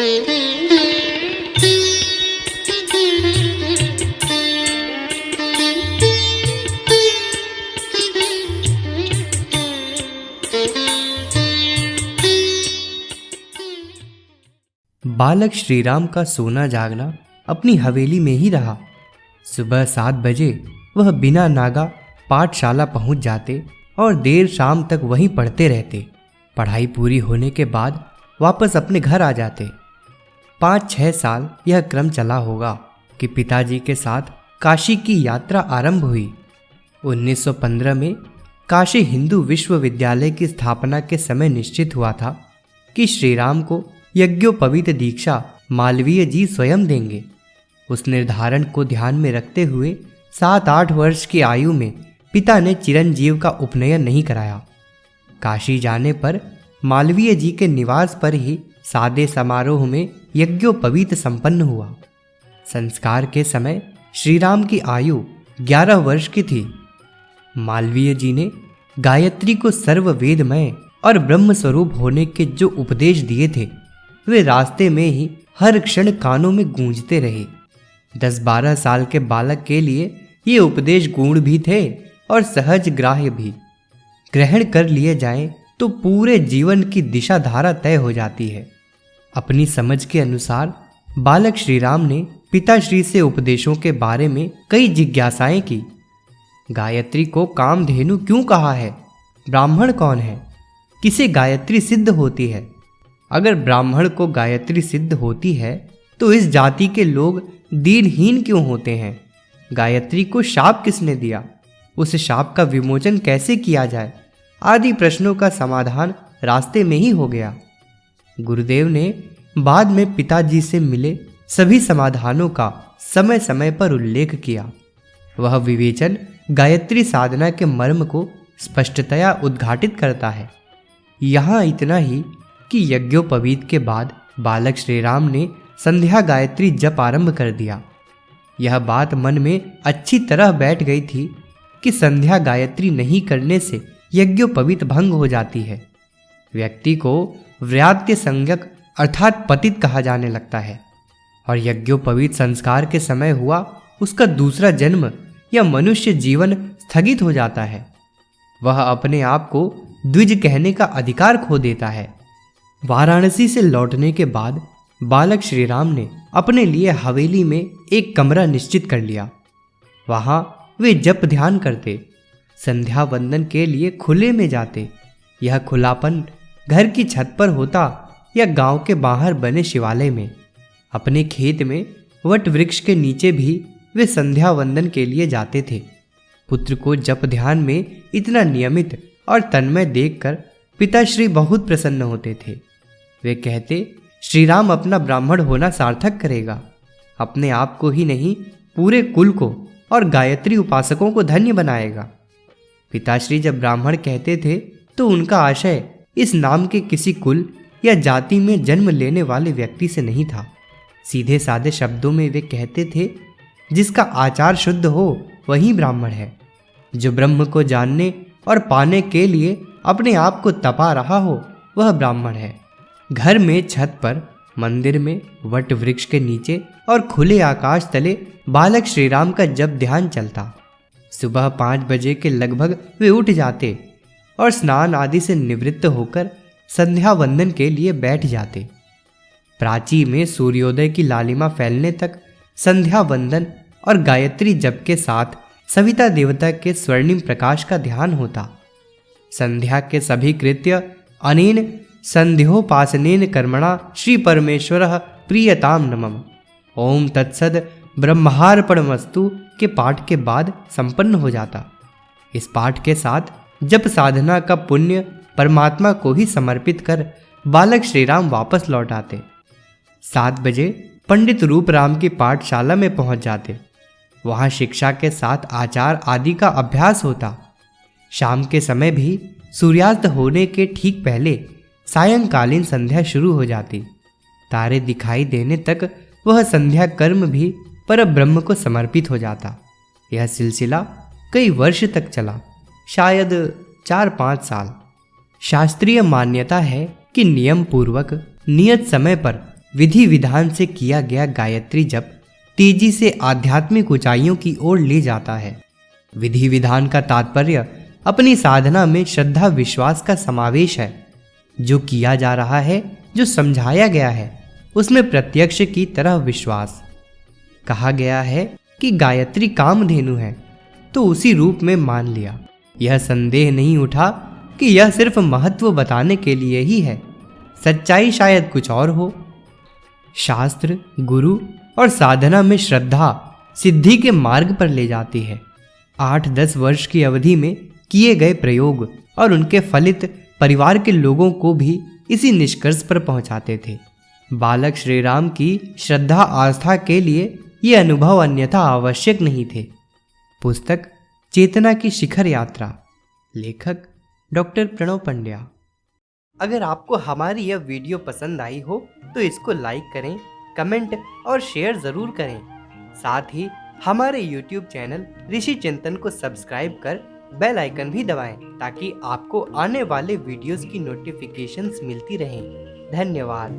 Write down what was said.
बालक श्रीराम का सोना जागना अपनी हवेली में ही रहा। सुबह 7 बजे वह बिना नागा पाठशाला पहुंच जाते और देर शाम तक वहीं पढ़ते रहते। पढ़ाई पूरी होने के बाद वापस अपने घर आ जाते। 5-6 साल यह क्रम चला होगा कि पिताजी के साथ काशी की यात्रा आरंभ हुई। 1915 में काशी हिंदू विश्वविद्यालय की स्थापना के समय निश्चित हुआ था कि श्रीराम को यज्ञोपवीत दीक्षा मालवीय जी स्वयं देंगे। उस निर्धारण को ध्यान में रखते हुए 7-8 वर्ष की आयु में पिता ने चिरंजीव का उपनयन नहीं कराया। काशी जाने पर मालवीय जी के निवास पर ही सादे समारोह में यज्ञोपवीत संपन्न हुआ। संस्कार के समय श्रीराम की आयु 11 वर्ष की थी। मालवीय जी ने गायत्री को सर्ववेदमय और ब्रह्म स्वरूप होने के जो उपदेश दिए थे वे रास्ते में ही हर क्षण कानों में गूंजते रहे। 10-12 साल के बालक के लिए ये उपदेश गूढ़ भी थे और सहज ग्राह्य भी। ग्रहण कर लिए जाएं तो पूरे जीवन की दिशा धारा तय हो जाती है। अपनी समझ के अनुसार बालक श्रीराम ने पिताश्री से उपदेशों के बारे में कई जिज्ञासाएं की। गायत्री को कामधेनु क्यों कहा है? ब्राह्मण कौन है? किसे गायत्री सिद्ध होती है? अगर ब्राह्मण को गायत्री सिद्ध होती है तो इस जाति के लोग दीनहीन क्यों होते हैं? गायत्री को शाप किसने दिया? उस शाप का विमोचन कैसे किया जाए? आदि प्रश्नों का समाधान रास्ते में ही हो गया। गुरुदेव ने बाद में पिताजी से मिले सभी समाधानों का समय समय पर उल्लेख किया। वह विवेचन गायत्री साधना के मर्म को स्पष्टतया उद्घाटित करता है। यहाँ इतना ही कि यज्ञोपवीत के बाद बालक श्रीराम ने संध्या गायत्री जप आरंभ कर दिया। यह बात मन में अच्छी तरह बैठ गई थी कि संध्या गायत्री नहीं करने से यज्ञोपवीत भंग हो जाती है। व्यक्ति को व्यात्य संज्ञक अर्थात पतित कहा जाने लगता है और यज्ञोपवीत संस्कार के समय हुआ उसका दूसरा जन्म या मनुष्य जीवन स्थगित हो जाता है। वह अपने आप को द्विज कहने का अधिकार खो देता है। वाराणसी से लौटने के बाद बालक श्रीराम ने अपने लिए हवेली में एक कमरा निश्चित कर लिया। वहां वे जप ध्यान करते, संध्या वंदन के लिए खुले में जाते। यह खुलापन घर की छत पर होता या गांव के बाहर बने शिवालय में। अपने खेत में वट वृक्ष के नीचे भी वे संध्या वंदन के लिए जाते थे। पुत्र को जप ध्यान में इतना नियमित और तन्मय देखकर पिताश्री बहुत प्रसन्न होते थे। वे कहते, श्रीराम अपना ब्राह्मण होना सार्थक करेगा। अपने आप को ही नहीं पूरे कुल को और गायत्री उपासकों को धन्य बनाएगा। पिताश्री जब ब्राह्मण कहते थे तो उनका आशय इस नाम के किसी कुल या जाति में जन्म लेने वाले व्यक्ति से नहीं था। सीधे सादे शब्दों में वे कहते थे, जिसका आचार शुद्ध हो वही ब्राह्मण है। जो ब्रह्म को जानने और पाने के लिए अपने आप को तपा रहा हो वह ब्राह्मण है। घर में, छत पर, मंदिर में, वट वृक्ष के नीचे और खुले आकाश तले बालक श्रीराम का जब ध्यान चलता। सुबह 5 बजे के लगभग वे उठ जाते और स्नान आदि से निवृत्त होकर संध्या वंदन के लिए बैठ जाते। प्राची में सूर्योदय की लालिमा फैलने तक संध्या वंदन और गायत्री जप के साथ सविता देवता के स्वर्णिम प्रकाश का ध्यान होता। संध्या के सभी कृत्य अनेन संध्योपासनेन कर्मणा श्री परमेश्वरः प्रियताम नमः। ओम तत्सद ब्रह्मार्पणमस्तु के पाठ के बाद संपन्न हो जाता। इस पाठ के साथ जप साधना का पुण्य परमात्मा को ही समर्पित कर बालक श्रीराम वापस लौट आते। 7 बजे पंडित रूपराम की पाठशाला में पहुंच जाते। वहां शिक्षा के साथ आचार आदि का अभ्यास होता। शाम के समय भी सूर्यास्त होने के ठीक पहले सायंकालीन संध्या शुरू हो जाती। तारे दिखाई देने तक वह संध्या कर्म भी पर ब्रह्म को समर्पित हो जाता। यह सिलसिला कई वर्ष तक चला, शायद 4-5 साल। शास्त्रीय मान्यता है कि नियम पूर्वक नियत समय पर विधि विधान से किया गया गायत्री जप तेजी से आध्यात्मिक ऊंचाइयों की ओर ले जाता है। विधि विधान का तात्पर्य अपनी साधना में श्रद्धा विश्वास का समावेश है। जो किया जा रहा है, जो समझाया गया है, उसमें प्रत्यक्ष की तरह विश्वास। कहा गया है कि गायत्री कामधेनु है, तो उसी रूप में मान लिया। यह संदेह नहीं उठा कि यह सिर्फ महत्व बताने के लिए ही है। सच्चाई शायद कुछ और हो। शास्त्र, गुरु और साधना में श्रद्धा सिद्धि के मार्ग पर ले जाती है। 8-10 वर्ष की अवधि में किए गए प्रयोग और उनके फलित परिवार के लोगों को भी इसी निष्कर्ष पर पहुंचाते थे। बालक श्रीराम की श्रद्धा आस्था के लिए ये अनुभव अन्यथा आवश्यक नहीं थे। पुस्तक चेतना की शिखर यात्रा, लेखक डॉक्टर प्रणव पंड्या। अगर आपको हमारी यह वीडियो पसंद आई हो तो इसको लाइक करें, कमेंट और शेयर ज़रूर करें। साथ ही हमारे YouTube चैनल ऋषि चिंतन को सब्सक्राइब कर बेल आइकन भी दबाएं ताकि आपको आने वाले वीडियोस की नोटिफिकेशंस मिलती रहें। धन्यवाद।